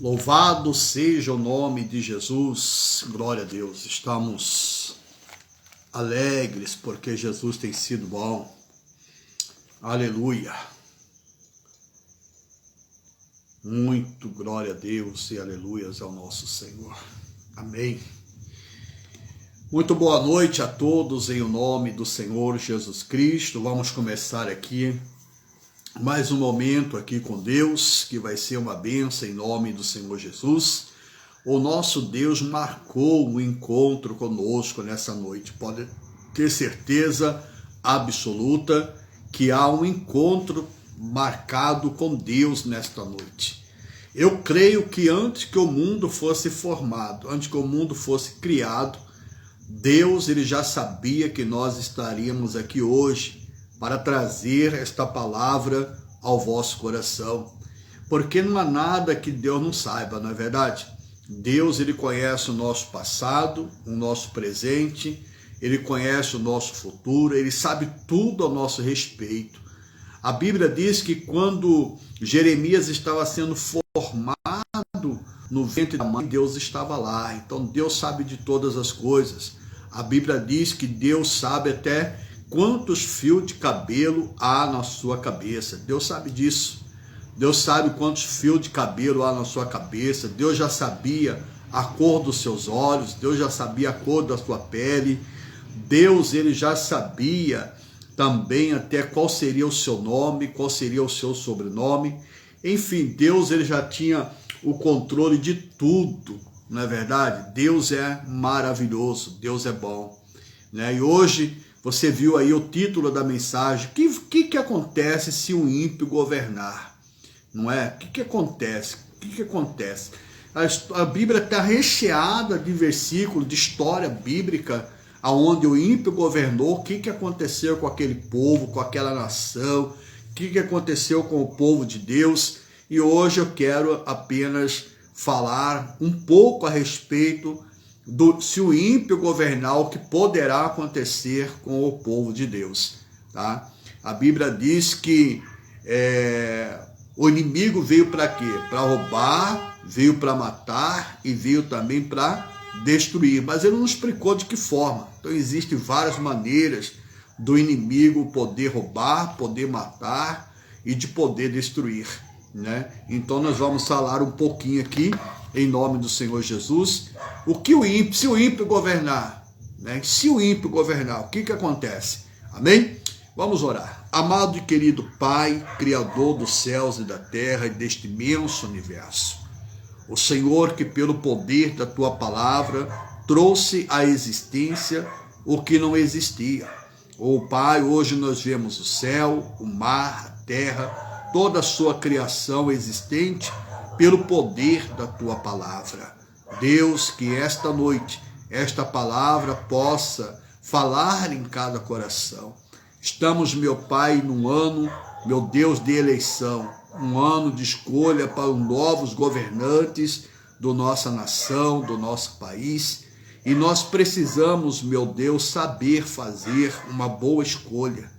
Louvado seja o nome de Jesus, glória a Deus. Estamos alegres porque Jesus tem sido bom. Aleluia. Muito glória a Deus e aleluias ao nosso Senhor. Amém. Muito boa noite a todos em o nome do Senhor Jesus Cristo. Vamos começar aqui mais um momento aqui com Deus, que vai ser uma bênção em nome do Senhor Jesus. O nosso Deus marcou um encontro conosco nessa noite. Pode ter certeza absoluta que há um encontro marcado com Deus nesta noite. Eu creio que antes que o mundo fosse formado, antes que o mundo fosse criado, Deus ele já sabia que nós estaríamos aqui hoje para trazer esta palavra ao vosso coração, porque não há nada que Deus não saiba, não é verdade? Deus ele conhece o nosso passado, o nosso presente, ele conhece o nosso futuro, ele sabe tudo ao nosso respeito. A Bíblia diz que quando Jeremias estava sendo formado no ventre da mãe, Deus estava lá. Então Deus sabe de todas as coisas. A Bíblia diz que Deus sabe até quantos fios de cabelo há na sua cabeça. Deus sabe disso. Deus sabe quantos fios de cabelo há na sua cabeça. Deus já sabia a cor dos seus olhos. Deus já sabia a cor da sua pele. Deus ele já sabia também até qual seria o seu nome, qual seria o seu sobrenome. Enfim, Deus ele já tinha o controle de tudo, não é verdade? Deus é maravilhoso, Deus é bom, né? E hoje você viu aí o título da mensagem. O que acontece se um ímpio governar? Não é? O que acontece? O que acontece? A Bíblia está recheada de versículos, de história bíblica, aonde o ímpio governou. O que aconteceu com aquele povo, com aquela nação? O que aconteceu com o povo de Deus? E hoje eu quero apenas falar um pouco a respeito se o ímpio governar, o que poderá acontecer com o povo de Deus, tá? A Bíblia diz que o inimigo veio para quê? Para roubar, veio para matar e veio também para destruir, mas ele não explicou de que forma. Então existem várias maneiras do inimigo poder roubar, poder matar e de poder destruir, né? Então nós vamos falar um pouquinho aqui em nome do Senhor Jesus. Se o ímpio governar, né? Se o ímpio governar, o que acontece? Amém? Vamos orar. Amado e querido Pai, Criador dos céus e da terra e deste imenso universo, o Senhor que pelo poder da Tua palavra trouxe à existência o que não existia. Pai, hoje nós vemos o céu, o mar, a terra, toda a sua criação existente pelo poder da Tua palavra. Deus, que esta noite, esta palavra possa falar em cada coração. Estamos, meu Pai, num ano, meu Deus, de eleição, um ano de escolha para os novos governantes da nossa nação, do nosso país, e nós precisamos, meu Deus, saber fazer uma boa escolha.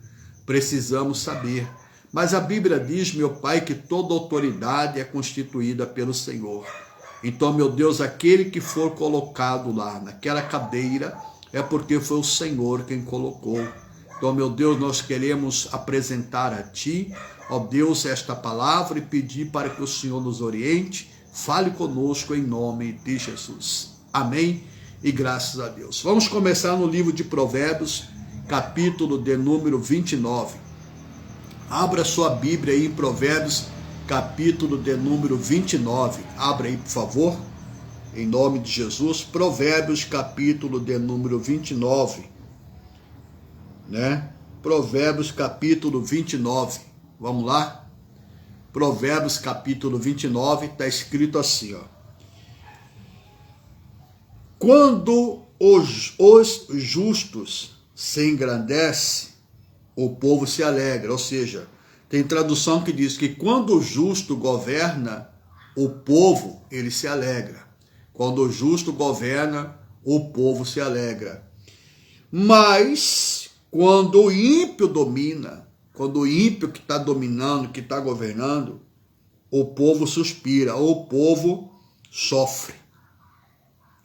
Precisamos saber. Mas a Bíblia diz, meu Pai, que toda autoridade é constituída pelo Senhor. Então, meu Deus, aquele que for colocado lá naquela cadeira é porque foi o Senhor quem colocou. Então, meu Deus, nós queremos apresentar a Ti, ó Deus, esta palavra e pedir para que o Senhor nos oriente, fale conosco em nome de Jesus. Amém e graças a Deus. Vamos começar no livro de Provérbios, capítulo de número 29. Abra sua Bíblia aí em Provérbios, capítulo de número 29. Abra aí, por favor, em nome de Jesus. Provérbios, capítulo de número 29. Né? Provérbios, capítulo 29. Vamos lá? Provérbios, capítulo 29, está escrito assim, ó. Quando os justos se engrandecem, o povo se alegra. Ou seja, tem tradução que diz que quando o justo governa, o povo ele se alegra. Quando o justo governa, o povo se alegra. Mas quando o ímpio domina, quando o ímpio que está dominando, que está governando, o povo suspira, o povo sofre.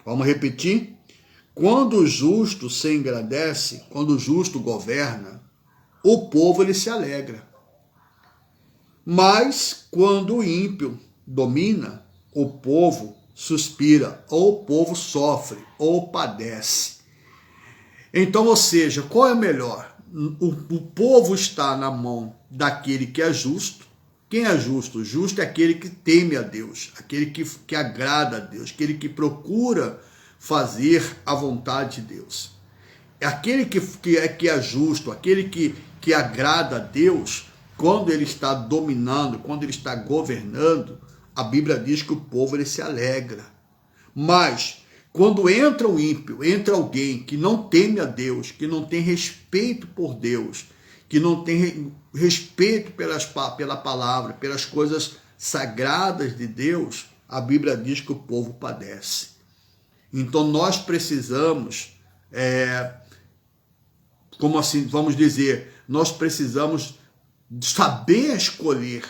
Vamos repetir? Quando o justo se engrandece, quando o justo governa, o povo ele se alegra. Mas quando o ímpio domina, o povo suspira, ou o povo sofre, ou padece. Então, ou seja, qual é melhor? O povo está na mão daquele que é justo. Quem é justo? O justo é aquele que teme a Deus, aquele que agrada a Deus, aquele que procura fazer a vontade de Deus. Aquele que é justo, aquele que agrada a Deus, quando ele está dominando, quando ele está governando, a Bíblia diz que o povo ele se alegra. Mas quando entra o ímpio, entra alguém que não teme a Deus, que não tem respeito por Deus, que não tem respeito pela palavra, pelas coisas sagradas de Deus, a Bíblia diz que o povo padece. Então nós precisamos, como assim, vamos dizer, nós precisamos saber escolher.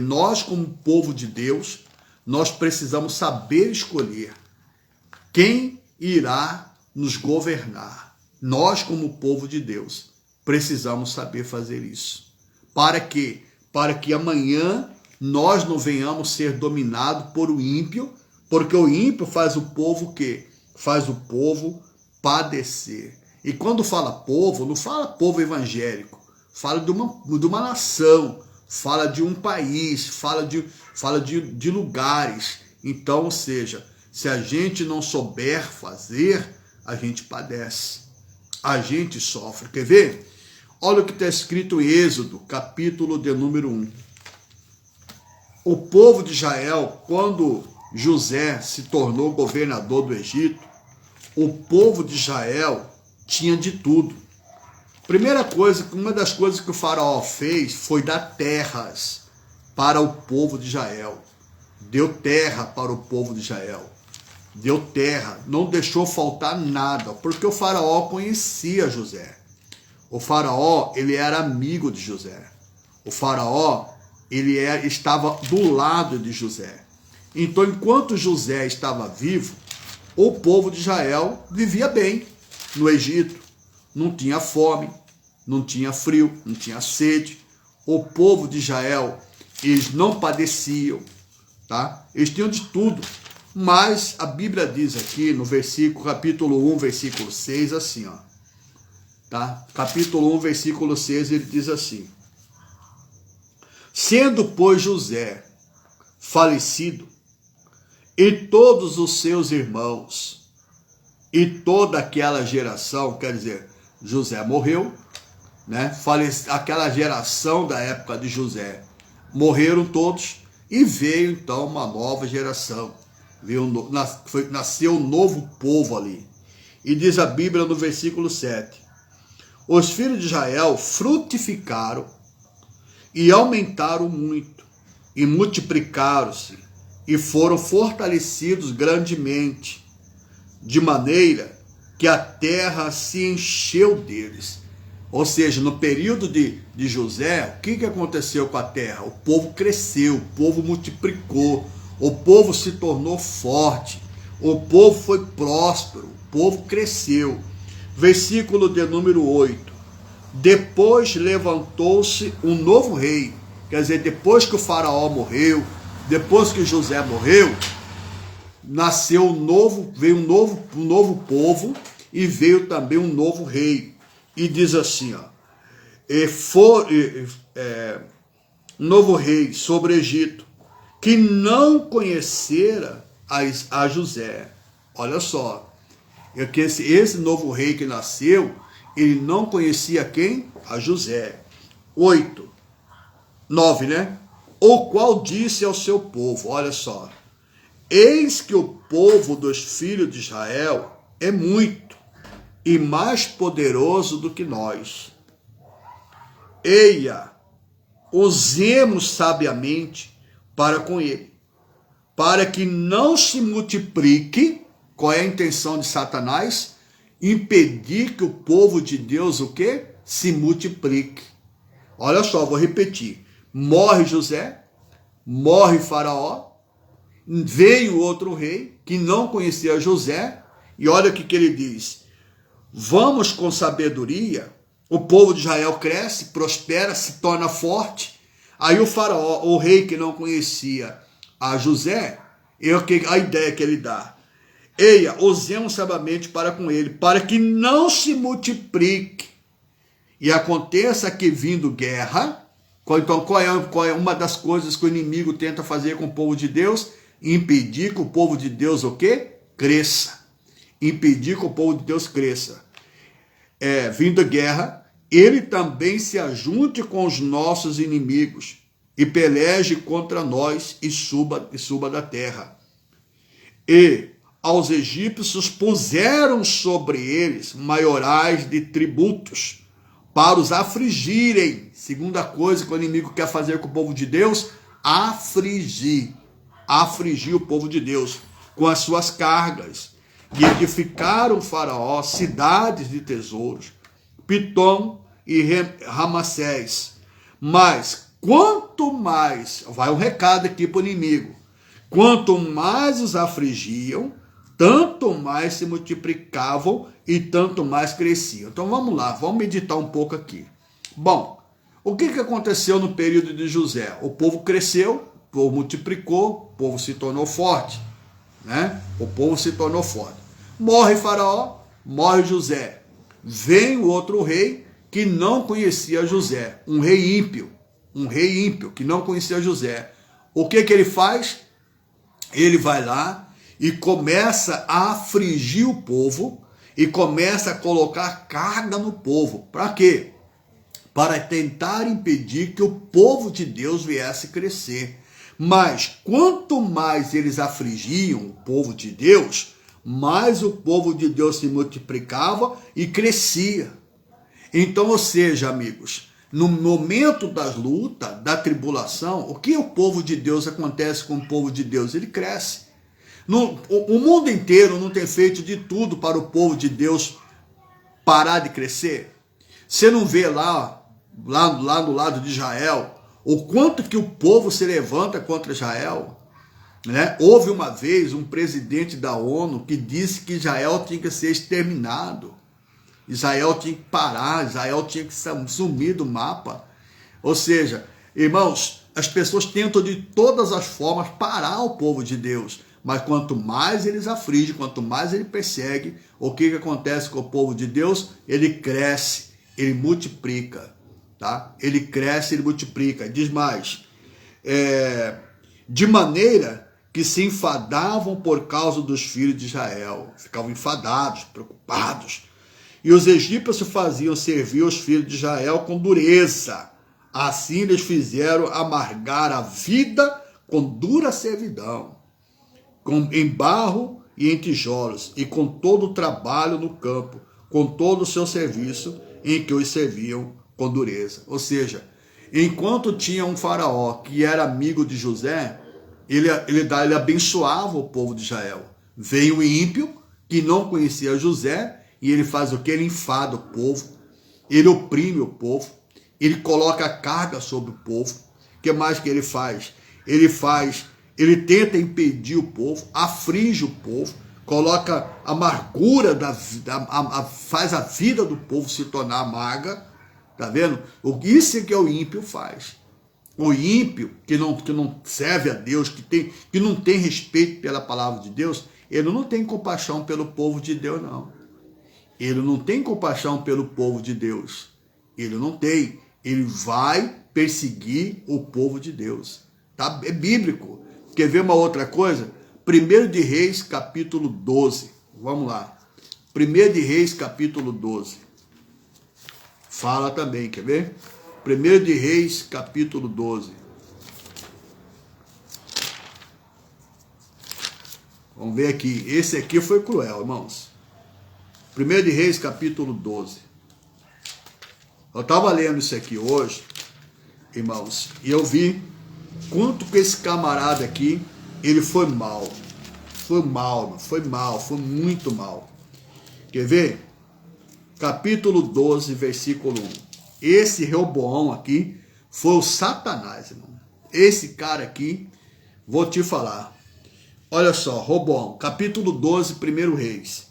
Nós como povo de Deus, nós precisamos saber escolher quem irá nos governar. Nós como povo de Deus, precisamos saber fazer isso. Para quê? Para que amanhã nós não venhamos ser dominados por o ímpio, porque o ímpio faz o povo o quê? Faz o povo padecer. E quando fala povo, não fala povo evangélico, fala de uma nação, fala de um país, fala de lugares. Então, ou seja, se a gente não souber fazer, a gente padece, a gente sofre. Quer ver? Olha o que está escrito em Êxodo, capítulo de número 1. O povo de Israel, quando José se tornou governador do Egito, o povo de Israel tinha de tudo. Primeira coisa, uma das coisas que o faraó fez foi dar terras para o povo de Israel. Deu terra para o povo de Israel. Deu terra, não deixou faltar nada, porque o faraó conhecia José. O faraó, ele era amigo de José. O faraó, estava do lado de José. Então, enquanto José estava vivo, o povo de Israel vivia bem no Egito. Não tinha fome, não tinha frio, não tinha sede. O povo de Israel, eles não padeciam, tá? Eles tinham de tudo. Mas a Bíblia diz aqui no capítulo 1, versículo 6, assim, ó. Tá? Capítulo 1, versículo 6, ele diz assim: sendo, pois, José falecido, e todos os seus irmãos, e toda aquela geração, quer dizer, José morreu, né? Aquela geração da época de José, morreram todos, e veio então uma nova geração, nasceu um novo povo ali. E diz a Bíblia no versículo 7, os filhos de Israel frutificaram e aumentaram muito, e multiplicaram-se, e foram fortalecidos grandemente, de maneira que a terra se encheu deles. Ou seja, no período de José, o que aconteceu com a terra? O povo cresceu, o povo multiplicou, o povo se tornou forte, o povo foi próspero, o povo cresceu. Versículo de número 8. Depois levantou-se um novo rei. Quer dizer, depois que o faraó morreu, depois que José morreu, nasceu veio um novo povo, e veio também um novo rei. E diz assim, ó, novo rei sobre o Egito, que não conhecera a José. Olha só, esse novo rei que nasceu, ele não conhecia quem? A José. 8, 9, né? O qual disse ao seu povo, olha só, eis que o povo dos filhos de Israel é muito e mais poderoso do que nós. Eia, usemos sabiamente para com ele, para que não se multiplique. Qual é a intenção de Satanás? Impedir que o povo de Deus o quê? Se multiplique. Olha só, vou repetir. Morre José, morre Faraó, veio outro rei que não conhecia José, e olha o que ele diz: vamos com sabedoria. O povo de Israel cresce, prospera, se torna forte. Aí o faraó, o rei que não conhecia a José, a ideia que ele dá: eia, usemos sabiamente para com ele, para que não se multiplique. E aconteça que, vindo guerra, então qual é uma das coisas que o inimigo tenta fazer com o povo de Deus? Impedir que o povo de Deus o quê? Cresça. Impedir que o povo de Deus cresça. Vindo guerra, ele também se ajunte com os nossos inimigos e peleje contra nós e suba da terra. E aos egípcios puseram sobre eles maiorais de tributos para os afligirem. Segunda coisa que o inimigo quer fazer com o povo de Deus: afligir o povo de Deus com as suas cargas. E edificaram o faraó cidades de tesouros, Pitom e Ramassés. Mas quanto mais, vai um recado aqui para o inimigo, quanto mais os afligiam, tanto mais se multiplicavam e tanto mais cresciam. Então vamos lá, vamos meditar um pouco aqui. Bom, o que aconteceu no período de José? O povo cresceu, o povo multiplicou, o povo se tornou forte, né? O povo se tornou forte. Morre Faraó, morre José. Vem o outro rei que não conhecia José, um rei ímpio que não conhecia José. O que ele faz? Ele vai lá e começa a afligir o povo e começa a colocar carga no povo. Para quê? Para tentar impedir que o povo de Deus viesse crescer. Mas quanto mais eles afligiam o povo de Deus, mais o povo de Deus se multiplicava e crescia. Então, ou seja, amigos, no momento das lutas, da tribulação, o que o povo de Deus acontece com o povo de Deus? Ele cresce. O mundo inteiro não tem feito de tudo para o povo de Deus parar de crescer. Você não vê lá no lado de Israel, o quanto que o povo se levanta contra Israel, né? Houve uma vez um presidente da ONU que disse que Israel tinha que ser exterminado. Israel tinha que parar, Israel tinha que sumir do mapa. Ou seja, irmãos, as pessoas tentam de todas as formas parar o povo de Deus. Mas quanto mais eles afligem, quanto mais ele persegue, o que acontece com o povo de Deus? Ele cresce, ele multiplica. Tá? Ele cresce, ele multiplica. Diz mais, de maneira que se enfadavam por causa dos filhos de Israel. Ficavam enfadados, preocupados. E os egípcios faziam servir os filhos de Israel com dureza. Assim eles fizeram amargar a vida com dura servidão, em barro e em tijolos, e com todo o trabalho no campo, com todo o seu serviço, em que os serviam com dureza. Ou seja, enquanto tinha um faraó que era amigo de José, ele abençoava o povo de Israel. Veio o ímpio, que não conhecia José, e ele faz o que? Ele enfada o povo, ele oprime o povo, ele coloca a carga sobre o povo. O que mais que ele faz? Ele tenta impedir o povo, aflige o povo, coloca amargura faz a vida do povo se tornar amarga. Tá vendo? Isso é que o ímpio faz. O ímpio que não serve a Deus, que não tem respeito pela palavra de Deus, ele não tem compaixão pelo povo de Deus, não. Ele não tem compaixão pelo povo de Deus. Ele não tem. Ele vai perseguir o povo de Deus. Tá? É bíblico. Quer ver uma outra coisa? 1 de Reis, capítulo 12. Vamos lá. 1 de Reis, capítulo 12. Fala também, quer ver? 1 de Reis, capítulo 12. Vamos ver aqui. Esse aqui foi cruel, irmãos. 1 de Reis, capítulo 12. Eu estava lendo isso aqui hoje, irmãos, e eu vi quanto que esse camarada aqui, ele foi mal. Foi muito mal. Quer ver? Capítulo 12, versículo 1. Esse Reoboão aqui foi o Satanás, irmão. Esse cara aqui, vou te falar. Olha só, Roboão, capítulo 12, 1 Reis.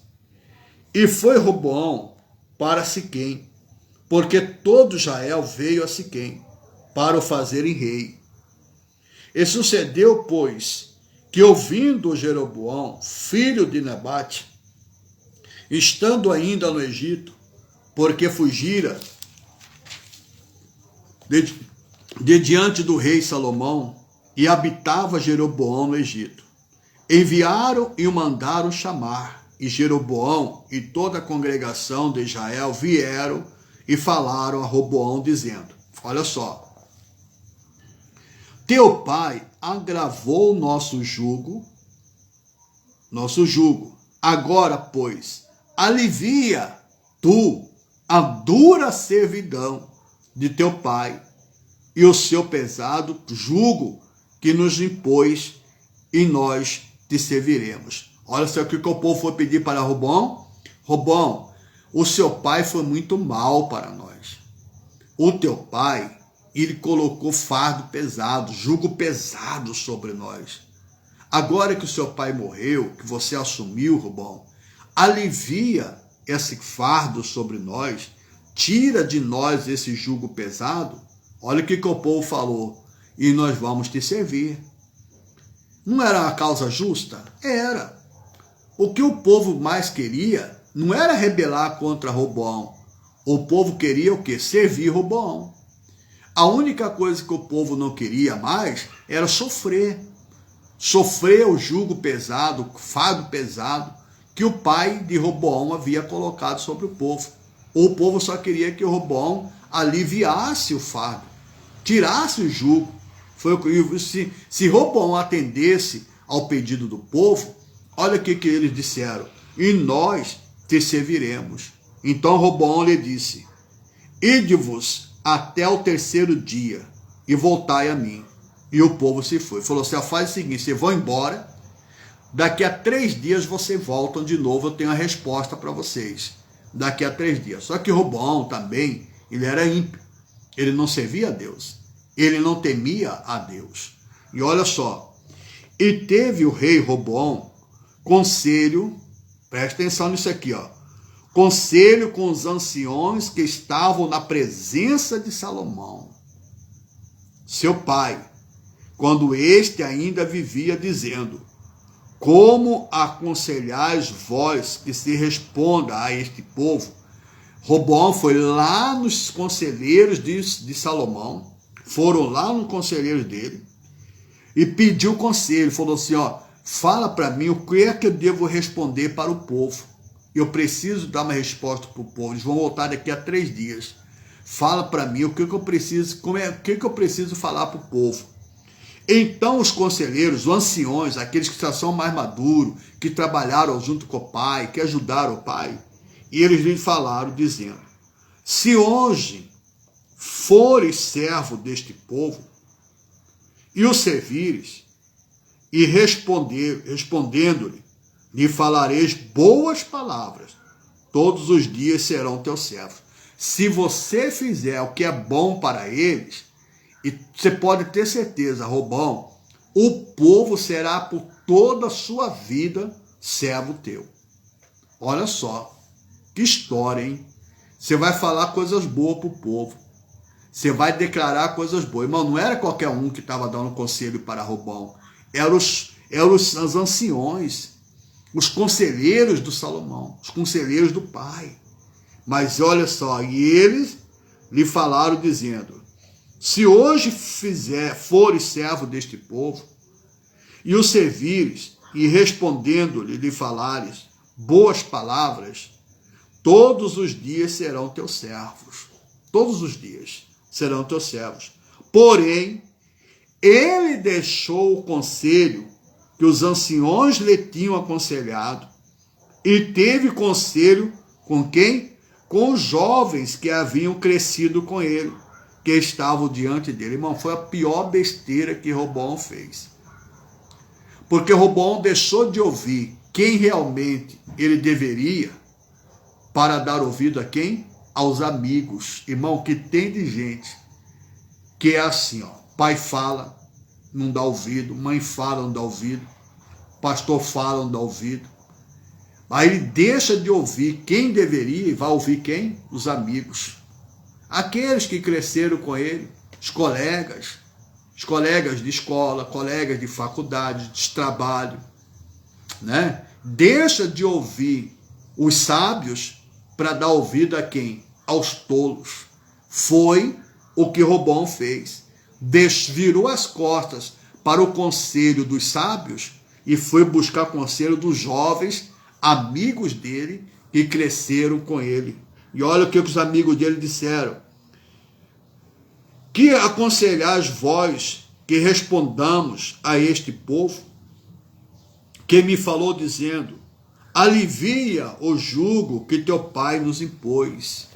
E foi Roboão para Siquém, porque todo Israel veio a Siquém para o fazerem rei. E sucedeu, pois, que ouvindo Jeroboão, filho de Nebate, estando ainda no Egito, porque fugira de diante do rei Salomão, e habitava Jeroboão no Egito, enviaram e o mandaram chamar, e Jeroboão e toda a congregação de Israel vieram e falaram a Roboão, dizendo: olha só, teu pai agravou nosso jugo, agora, pois, alivia tu a dura servidão de teu pai e o seu pesado jugo que nos impôs, e nós te serviremos. Olha só o que o povo foi pedir para Roboão. Roboão, o seu pai foi muito mal para nós. O teu pai, ele colocou fardo pesado, jugo pesado sobre nós. Agora que o seu pai morreu, que você assumiu, Roboão, alivia esse fardo sobre nós, tira de nós esse jugo pesado. Olha o que o povo falou: e nós vamos te servir. Não era uma causa justa? Era. O que o povo mais queria não era rebelar contra Roboão. O povo queria o quê? Servir Roboão. A única coisa que o povo não queria mais era sofrer. Sofrer o jugo pesado, o fardo pesado que o pai de Roboão havia colocado sobre o povo. O povo só queria que o Roboão aliviasse o fardo, tirasse o jugo. Se Roboão atendesse ao pedido do povo, olha o que eles disseram: e nós te serviremos. Então Roboão lhe disse: ide-vos até o terceiro dia e voltai a mim. E o povo se foi. Falou assim: faz o seguinte, vocês vão embora, daqui a 3 dias vocês voltam de novo, eu tenho a resposta para vocês. Daqui a 3 dias. Só que Roboão também, ele era ímpio. Ele não servia a Deus. Ele não temia a Deus. E olha só, e teve o rei Roboão conselho, presta atenção nisso aqui, ó, conselho com os anciões que estavam na presença de Salomão, seu pai, quando este ainda vivia, dizendo: como aconselhais vós que se responda a este povo? Roboão foi lá nos conselheiros de Salomão, foram lá nos conselheiros dele e pediu conselho, falou assim: ó, fala para mim o que é que eu devo responder para o povo. Eu preciso dar uma resposta para o povo, eles vão voltar daqui a 3 dias. Fala para mim o que eu preciso, o que eu preciso falar para o povo. Então os conselheiros, os anciões, aqueles que já são mais maduros, que trabalharam junto com o pai, que ajudaram o pai, e eles lhe falaram, dizendo: se hoje fores servo deste povo, e o servires, e respondendo-lhe, lhe falareis boas palavras, todos os dias serão teus servos. Se você fizer o que é bom para eles, e você pode ter certeza, Roboão, o povo será por toda a sua vida servo teu. Olha só, que história, hein? Você vai falar coisas boas para o povo. Você vai declarar coisas boas. Irmão, não era qualquer um que estava dando conselho para Roboão. Eram os anciões, os conselheiros do Salomão, os conselheiros do pai. Mas olha só, e eles lhe falaram dizendo: se hoje fores servo deste povo, e o servires, e respondendo-lhe lhe falares boas palavras, todos os dias serão teus servos. Todos os dias serão teus servos. Porém, ele deixou o conselho que os anciões lhe tinham aconselhado, e teve conselho com quem? Com os jovens que haviam crescido com ele, que estavam diante dele. Irmão, foi a pior besteira que Roboão fez. Porque Roboão deixou de ouvir quem realmente ele deveria, para dar ouvido a quem? Aos amigos. Irmão, que tem de gente que é assim, ó, pai fala, não dá ouvido, mãe fala, não dá ouvido, o pastor fala, não dá ouvido. Aí ele deixa de ouvir quem deveria e vai ouvir quem? Os amigos. Aqueles que cresceram com ele, os colegas de escola, colegas de faculdade, de trabalho, né? Deixa de ouvir os sábios para dar ouvido a quem? Aos tolos. Foi o que Roboão fez. Virou as costas para o conselho dos sábios e foi buscar conselho dos jovens amigos dele que cresceram com ele. E olha o que os amigos dele disseram. Que aconselhais vós que respondamos a este povo que me falou dizendo, alivia o jugo que teu pai nos impôs.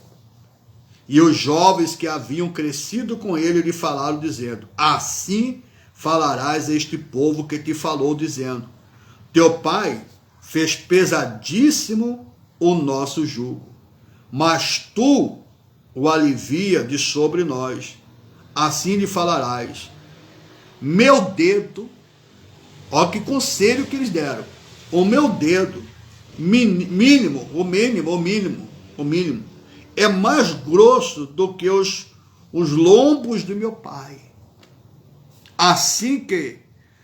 E os jovens que haviam crescido com ele lhe falaram dizendo, assim falarás a este povo que te falou dizendo, teu pai fez pesadíssimo o nosso jugo, mas tu o alivia de sobre nós. Assim lhe falarás, meu dedo, ó que conselho que eles deram, o meu dedo, o mínimo, é mais grosso do que os lombos do meu pai. Assim que,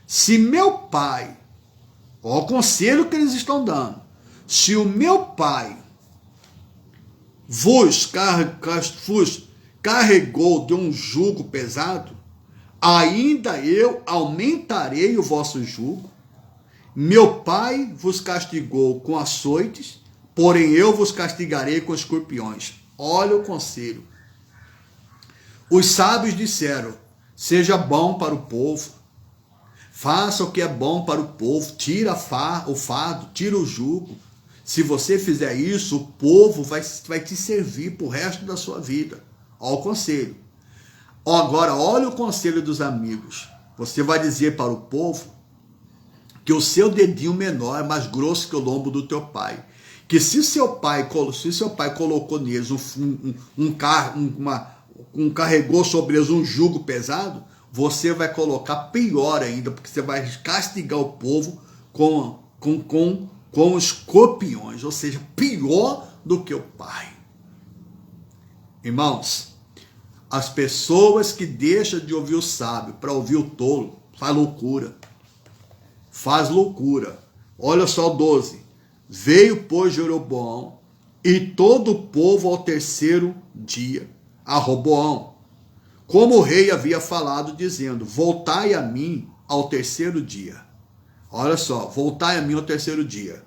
se meu pai, ó o conselho que eles estão dando, se o meu pai vos carregou de um jugo pesado, ainda eu aumentarei o vosso jugo. Meu pai vos castigou com açoites, porém eu vos castigarei com escorpiões. Olha o conselho. Os sábios disseram, seja bom para o povo, faça o que é bom para o povo, tira o fardo, tira o jugo. Se você fizer isso, o povo vai te servir para o resto da sua vida. Olha o conselho. Agora, olha o conselho dos amigos. Você vai dizer para o povo que o seu dedinho menor é mais grosso que o lombo do teu pai. Que se seu pai colocou neles carregou sobre eles um jugo pesado, você vai colocar pior ainda, porque você vai castigar o povo com escorpiões, ou seja, pior do que o pai. Irmãos, as pessoas que deixam de ouvir o sábio para ouvir o tolo, faz loucura. Olha só o 12. Veio, pois, Jeroboão e todo o povo ao terceiro dia a Roboão, como o rei havia falado, dizendo, voltai a mim ao terceiro dia. Olha só, voltai a mim ao terceiro dia.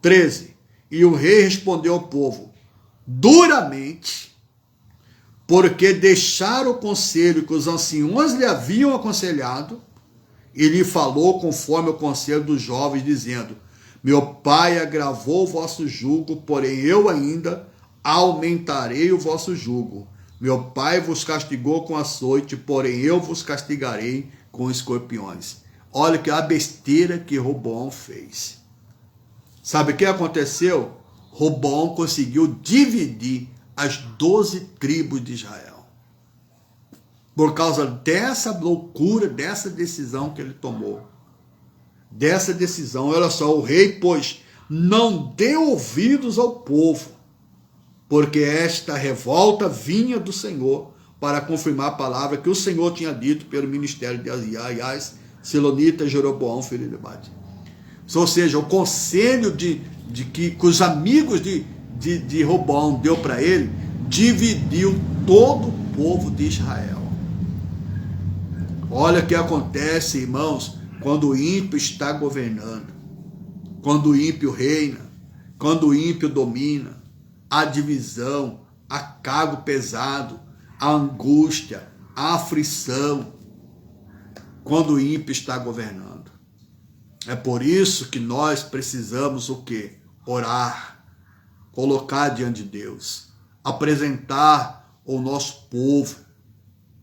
13. E o rei respondeu ao povo, duramente, porque deixaram o conselho que os anciões lhe haviam aconselhado, e lhe falou conforme o conselho dos jovens, dizendo, meu pai agravou o vosso jugo, porém eu ainda aumentarei o vosso jugo. Meu pai vos castigou com açoite, porém eu vos castigarei com escorpiões. Olha que a besteira que Roboão fez. Sabe o que aconteceu? Roboão conseguiu dividir as 12 tribos de Israel. Por causa dessa loucura, dessa decisão que ele tomou. Dessa decisão, olha só, o rei, pois, não deu ouvidos ao povo, porque esta revolta vinha do Senhor para confirmar a palavra que o Senhor tinha dito pelo ministério de Azias, Silonita e Jeroboão, filho de Nebate. Ou seja, o conselho que os amigos de Roboão deu para ele, dividiu todo o povo de Israel. Olha o que acontece, irmãos, quando o ímpio está governando, quando o ímpio reina, quando o ímpio domina, a divisão, a cargo pesado, a angústia, a aflição, quando o ímpio está governando. É por isso que nós precisamos o quê? Orar, colocar diante de Deus, apresentar o nosso povo,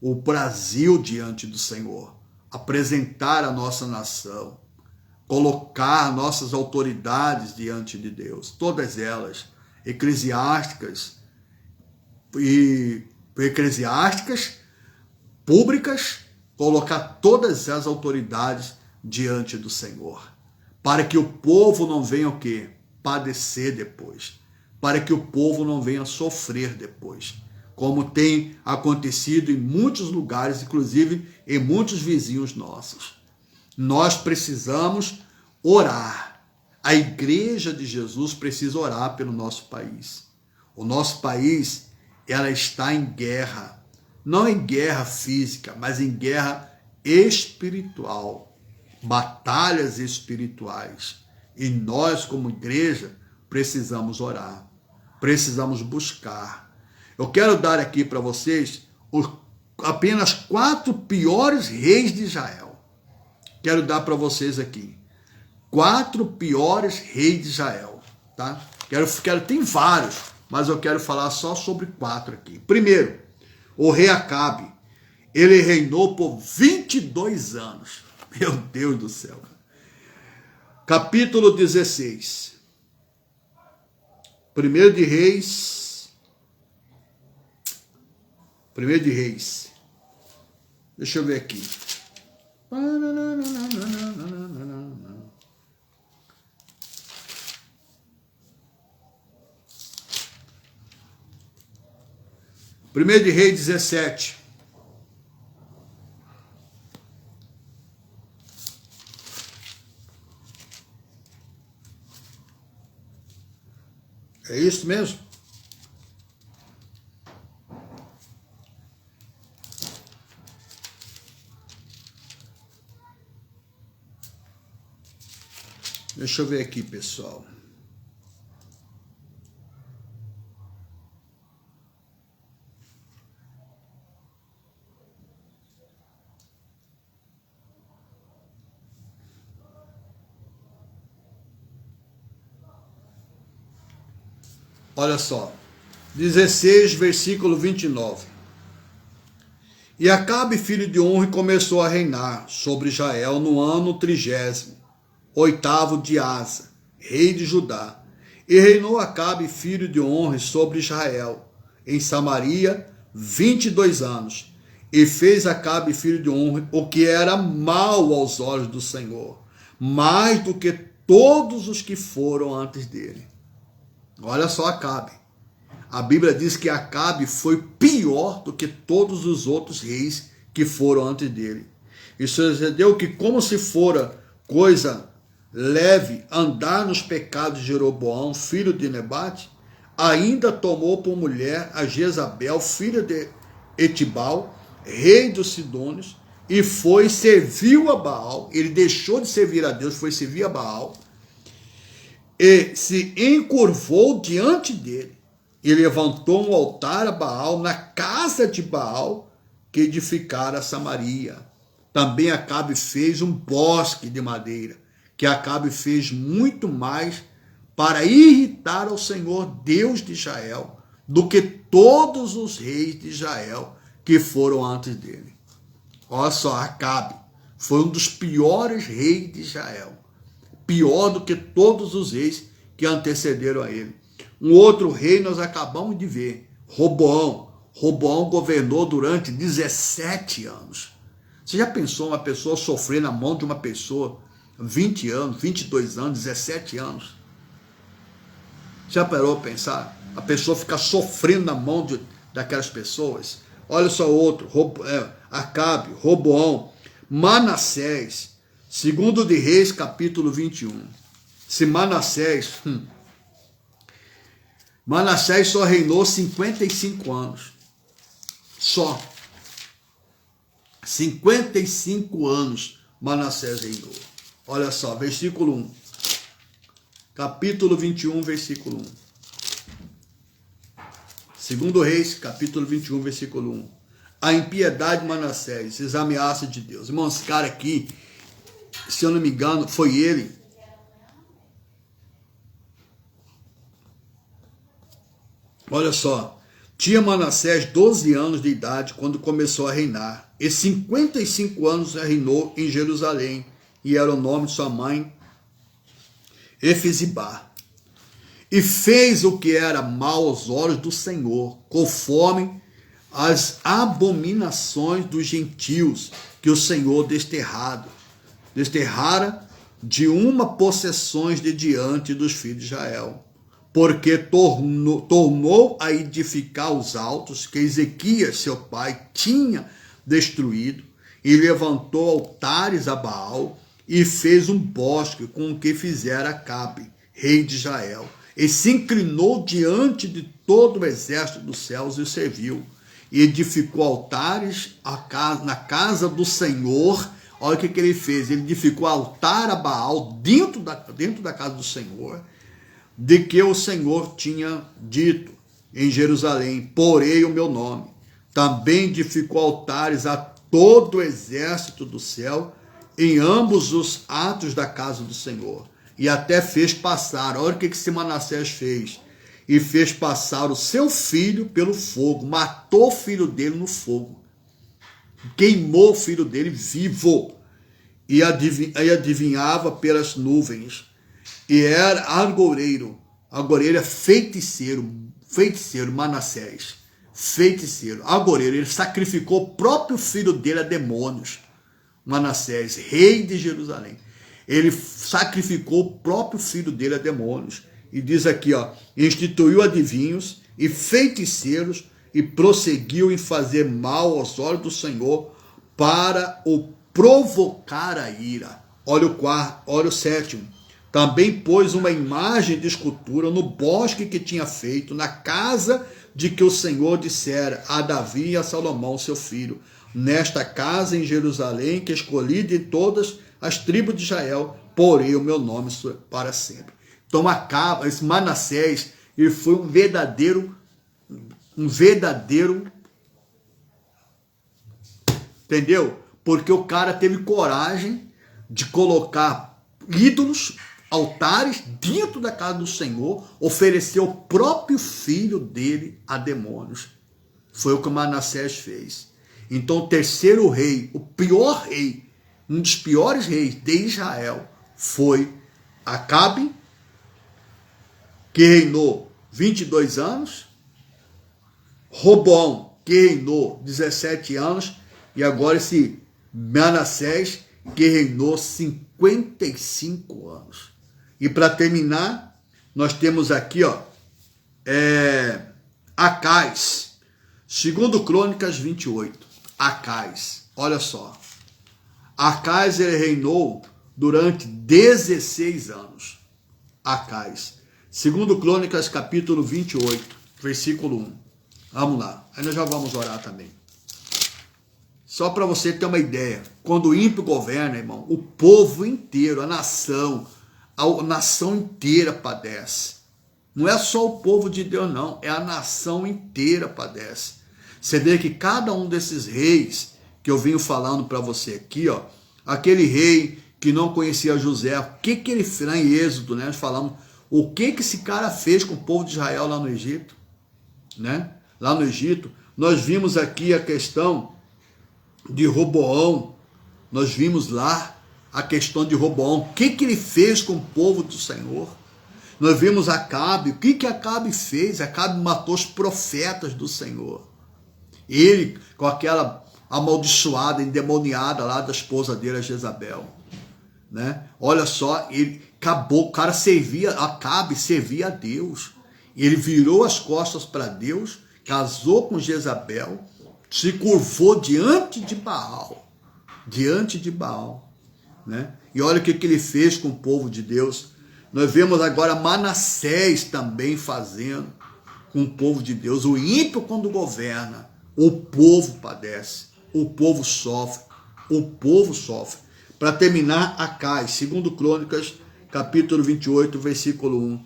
o Brasil diante do Senhor, apresentar a nossa nação, colocar nossas autoridades diante de Deus, todas elas, eclesiásticas, públicas, colocar todas as autoridades diante do Senhor, para que o povo não venha o quê? Padecer depois, para que o povo não venha sofrer depois, como tem acontecido em muitos lugares, inclusive em muitos vizinhos nossos. Nós precisamos orar. A igreja de Jesus precisa orar pelo nosso país. O nosso país, ela está em guerra, não em guerra física, mas em guerra espiritual, batalhas espirituais. E nós, como igreja, precisamos orar, precisamos buscar. Eu quero dar aqui para vocês apenas 4 piores reis de Israel. Quero dar para vocês aqui 4 piores reis de Israel, tá? Tem vários, mas eu quero falar só sobre 4 aqui. Primeiro, o rei Acabe. Ele reinou por 22 anos. Meu Deus do céu. Capítulo 16. 1 de Reis. Deixa eu ver aqui. 1 de Reis 17. É isso mesmo? Deixa eu ver aqui, pessoal. Olha só, 16, versículo 29. E Acabe, filho de Onri, começou a reinar sobre Israel no ano 38º de Asa, rei de Judá. E reinou Acabe, filho de Onri, sobre Israel, em Samaria, 22 anos. E fez Acabe, filho de Onri, o que era mal aos olhos do Senhor, mais do que todos os que foram antes dele. Olha só Acabe. A Bíblia diz que Acabe foi pior do que todos os outros reis que foram antes dele. Isso sucedeu que, como se fora coisa leve andar nos pecados de Jeroboão, filho de Nebate, ainda tomou por mulher a Jezabel, filha de Etibal, rei dos Sidônios, e serviu a Baal. Ele deixou de servir a Deus, foi servir a Baal, e se encurvou diante dele, e levantou um altar a Baal na casa de Baal, que edificara Samaria. Também Acabe fez um bosque de madeira, que Acabe fez muito mais para irritar ao Senhor Deus de Israel, do que todos os reis de Israel que foram antes dele. Olha só, Acabe foi um dos piores reis de Israel, pior do que todos os reis que antecederam a ele. Um outro rei nós acabamos de ver, Roboão. Roboão governou durante 17 anos. Você já pensou uma pessoa sofrer na mão de uma pessoa 20 anos, 22 anos, 17 anos? Já parou para pensar? A pessoa ficar sofrendo na mão daquelas pessoas? Olha só outro, Acabe, Roboão, Manassés, 2 de Reis, capítulo 21. Se Manassés só reinou 55 anos. Só. 55 anos Manassés reinou. Olha só, versículo 1. Capítulo 21, versículo 1. 2 Reis, capítulo 21, versículo 1. A impiedade de Manassés, as ameaças de Deus. Irmãos, esse cara aqui, se eu não me engano, foi ele. Olha só, tinha Manassés 12 anos de idade quando começou a reinar, e 55 anos reinou em Jerusalém, e era o nome de sua mãe, Efezibá. E fez o que era mal aos olhos do Senhor, conforme as abominações dos gentios que o Senhor desterrado desterrara de uma possessões de diante dos filhos de Israel, porque tornou a edificar os altos que Ezequias, seu pai, tinha destruído, e levantou altares a Baal, e fez um bosque com o que fizera Acabe, rei de Israel, e se inclinou diante de todo o exército dos céus e o serviu, e edificou altares na casa do Senhor. Olha o que ele fez, ele edificou altar a Baal dentro da casa do Senhor, de que o Senhor tinha dito em Jerusalém: porei o meu nome. Também edificou altares a todo o exército do céu em ambos os atos da casa do Senhor. E até fez passar, olha o que esse Manassés fez, e fez passar o seu filho pelo fogo, matou o filho dele no fogo, queimou o filho dele vivo, e adivinhava pelas nuvens, e era agoureiro, feiticeiro, Manassés, feiticeiro, agoureiro. Ele sacrificou o próprio filho dele a demônios. Manassés, rei de Jerusalém, ele sacrificou o próprio filho dele a demônios. E diz aqui, ó, instituiu adivinhos e feiticeiros e prosseguiu em fazer mal aos olhos do Senhor para o provocar a ira. Olha o quarto, olha o sétimo. Também pôs uma imagem de escultura no bosque que tinha feito, na casa de que o Senhor dissera a Davi e a Salomão, seu filho: nesta casa em Jerusalém, que escolhi de todas as tribos de Israel, porei o meu nome para sempre. Então, esse Manassés, ele foi um verdadeiro, entendeu? Porque o cara teve coragem de colocar ídolos, altares dentro da casa do Senhor, ofereceu o próprio filho dele a demônios. Foi o que Manassés fez. Então, o terceiro rei, o pior rei, um dos piores reis de Israel, foi Acabe, que reinou 22 anos, Roboão, que reinou 17 anos, e agora esse Manassés, que reinou 55 anos. E para terminar, nós temos aqui, ó, Acais, segundo Crônicas 28, Acais, olha só, Acais, ele reinou durante 16 anos, Acais, segundo Crônicas capítulo 28, versículo 1, vamos lá, aí nós já vamos orar também. Só para você ter uma ideia, quando o ímpio governa, irmão, o povo inteiro, a nação inteira padece. Não é só o povo de Deus, não, é a nação inteira padece. Você vê que cada um desses reis que eu venho falando para você aqui, ó, aquele rei que não conhecia José, o que ele fez lá em Êxodo, né? Nós falamos, o que esse cara fez com o povo de Israel lá no Egito, né? Lá no Egito, nós vimos aqui a questão de Roboão, nós vimos lá a questão de Roboão, o que ele fez com o povo do Senhor. Nós vimos Acabe, o que Acabe fez? Acabe matou os profetas do Senhor. Ele, com aquela amaldiçoada, endemoniada lá da esposa dele, a Jezabel, né? Olha só, ele acabou, o cara Acabe servia a Deus, ele virou as costas para Deus, casou com Jezabel, se curvou diante de Baal, né? E olha o que ele fez com o povo de Deus. Nós vemos agora Manassés também fazendo com o povo de Deus. O ímpio, quando governa, o povo padece, o povo sofre. Para terminar, Acais, segundo Crônicas, capítulo 28, versículo 1.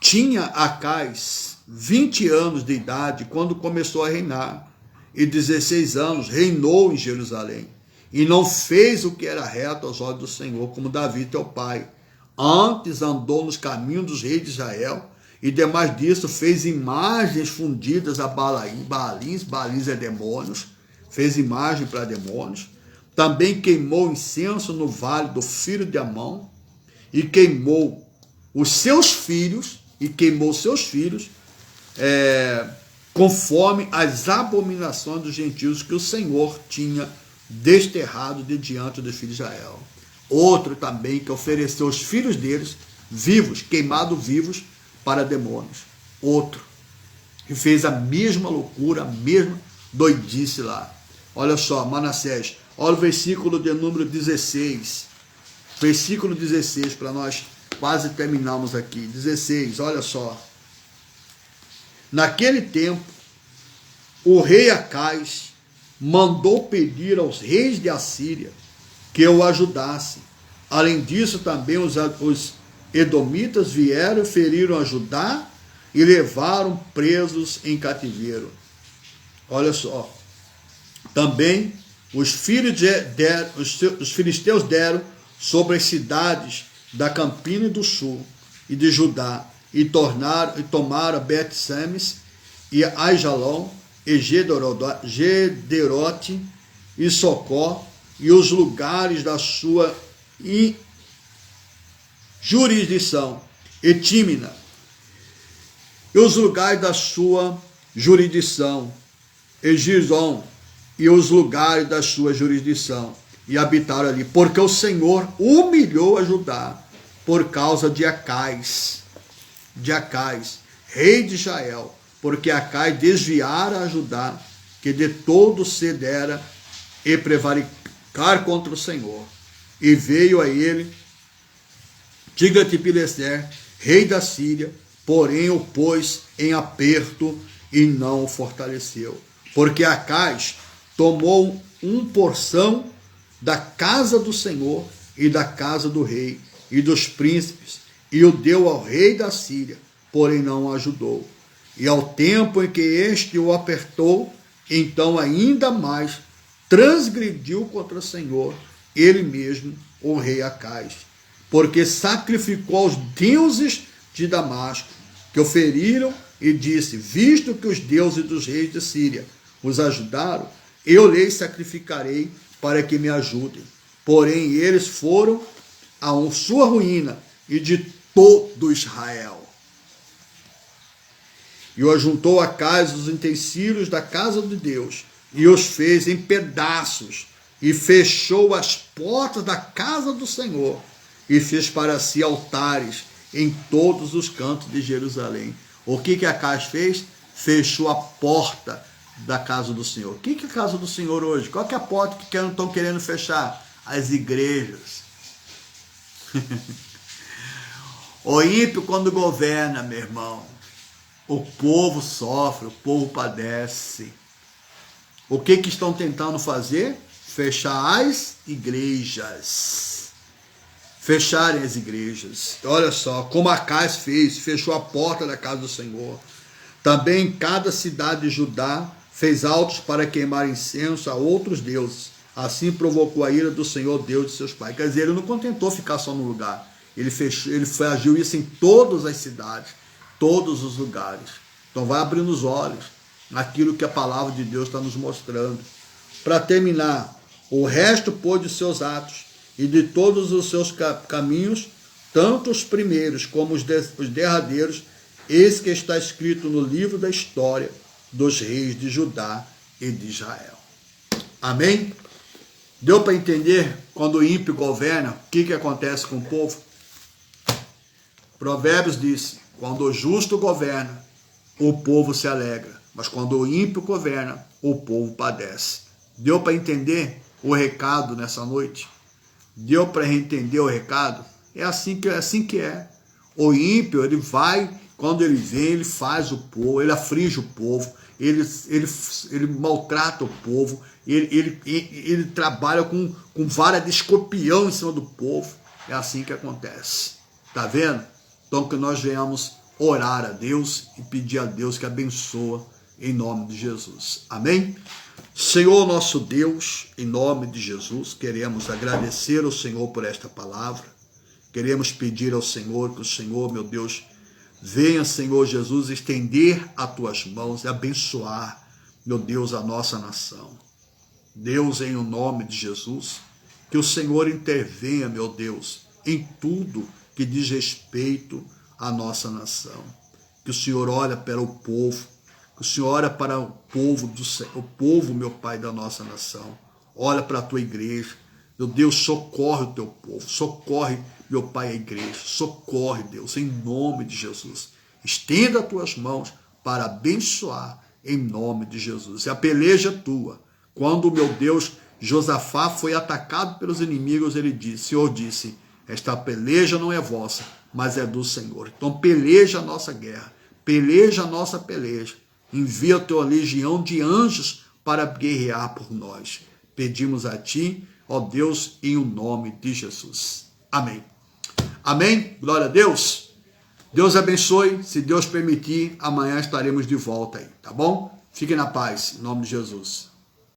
Tinha Acais 20 anos de idade quando começou a reinar, e 16 anos reinou em Jerusalém, e não fez o que era reto aos olhos do Senhor, como Davi, teu pai. Antes andou nos caminhos dos reis de Israel, e demais disso fez imagens fundidas a Baalins é demônios, fez imagem para demônios. Também queimou incenso no vale do filho de Amon, e queimou seus filhos, conforme as abominações dos gentios que o Senhor tinha desterrado de diante dos filhos de Israel. Outro também que ofereceu os filhos deles vivos, queimados vivos, para demônios. Outro que fez a mesma loucura, a mesma doidice lá. Olha só, Manassés, olha o versículo de número 16. Versículo 16, para nós quase terminarmos aqui. 16, olha só. Naquele tempo, o rei Acais mandou pedir aos reis de Assíria que o ajudassem. Além disso, também os edomitas vieram, feriram a Judá e levaram presos em cativeiro. Olha só. Também os filisteus deram sobre as cidades da Campina e do Sul e de Judá e tomaram Bet-Semes e Aijalon e Gederote e Socó e os lugares da sua jurisdição, e Tímina, e os lugares da sua jurisdição, e Gizom, e os lugares da sua jurisdição, e habitaram ali, porque o Senhor humilhou a Judá por causa de Acais, rei de Israel, porque Acais desviara a Judá, que de todo se dera e prevaricar contra o Senhor. E veio a ele Tiglat-Pileser, rei da Síria, porém o pôs em aperto e não o fortaleceu. Porque Acais tomou porção da casa do Senhor e da casa do rei e dos príncipes, e o deu ao rei da Síria, porém não o ajudou. E ao tempo em que este o apertou, então ainda mais transgrediu contra o Senhor, ele mesmo, o rei Acais, porque sacrificou aos deuses de Damasco, que o feriram, e disse: visto que os deuses dos reis de Síria os ajudaram, eu lhes sacrificarei para que me ajudem. Porém, eles foram a sua ruína e de todo Israel. E o ajuntou a casa os utensílios da casa de Deus, e os fez em pedaços, e fechou as portas da casa do Senhor, e fez para si altares em todos os cantos de Jerusalém. O que Acais fez? Fechou a porta da casa do Senhor. O que é a casa do Senhor hoje? Qual que é a porta que estão querendo fechar? As igrejas. O ímpio, quando governa, meu irmão, o povo sofre, o povo padece. O que estão tentando fazer? Fechar as igrejas. Fecharem as igrejas. Olha só, como Acais fez, fechou a porta da casa do Senhor. Também cada cidade de Judá fez altos para queimar incenso a outros deuses. Assim provocou a ira do Senhor, Deus de seus pais. Quer dizer, ele não contentou ficar só no lugar. Ele agiu isso em todas as cidades, todos os lugares. Então vai abrindo os olhos naquilo que a palavra de Deus está nos mostrando. Para terminar, o resto pôs de seus atos e de todos os seus caminhos, tanto os primeiros como os derradeiros, eis que está escrito no livro da história dos reis de Judá e de Israel. Amém? Deu para entender quando o ímpio governa, o que acontece com o povo? Provérbios diz: quando o justo governa, o povo se alegra, mas quando o ímpio governa, o povo padece. Deu para entender o recado nessa noite? Deu para entender o recado? É assim que é. O ímpio, ele vai, quando ele vem, ele faz o povo, ele aflige o povo, ele maltrata o povo, ele trabalha com vara de escorpião em cima do povo. É assim que acontece. Está vendo? Então que nós venhamos orar a Deus e pedir a Deus que abençoe em nome de Jesus. Amém? Senhor nosso Deus, em nome de Jesus, queremos agradecer ao Senhor por esta palavra. Queremos pedir ao Senhor que o Senhor, meu Deus, venha, Senhor Jesus, estender as tuas mãos e abençoar, meu Deus, a nossa nação. Deus, em o nome de Jesus, que o Senhor intervenha, meu Deus, em tudo que diz respeito à nossa nação. Que o Senhor olhe para o povo, que o Senhor olha para o povo, meu Pai, da nossa nação. Olha para a tua igreja, Meu Deus, socorre o teu povo, socorre, meu Pai, a igreja, socorre, Deus, em nome de Jesus. Estenda as tuas mãos para abençoar, em nome de Jesus. E a peleja é tua. Quando, meu Deus, Josafá foi atacado pelos inimigos, ele disse, o Senhor disse, esta peleja não é vossa, mas é do Senhor. Então peleja a nossa guerra, peleja a nossa peleja. Envia a tua legião de anjos para guerrear por nós. Pedimos a ti, ó Deus, em o nome de Jesus. Amém. Amém? Glória a Deus. Deus abençoe. Se Deus permitir, amanhã estaremos de volta aí, tá bom? Fiquem na paz, em nome de Jesus.